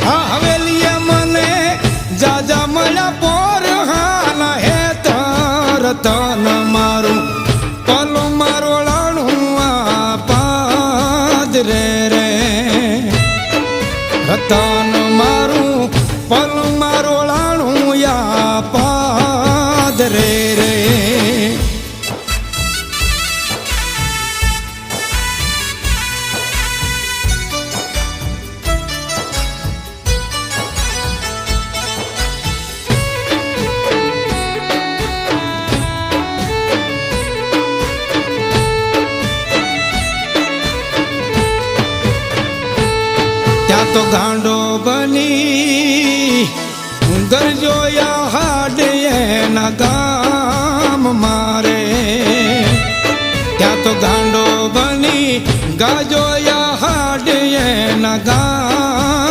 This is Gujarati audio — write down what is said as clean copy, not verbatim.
આ હવેલીએ મને જાજા મળ્યા પોર હાલ હે રતન મારું પલું મારોળાણું આ પાદરે રે રતન મારું પલું મારોળાણું આ પાદરે રે ત્યાં તો ગાંડો બની ગરજોયા હાડે એના ગામ મારે ત્યાં તો ગાંડો બની ગાજો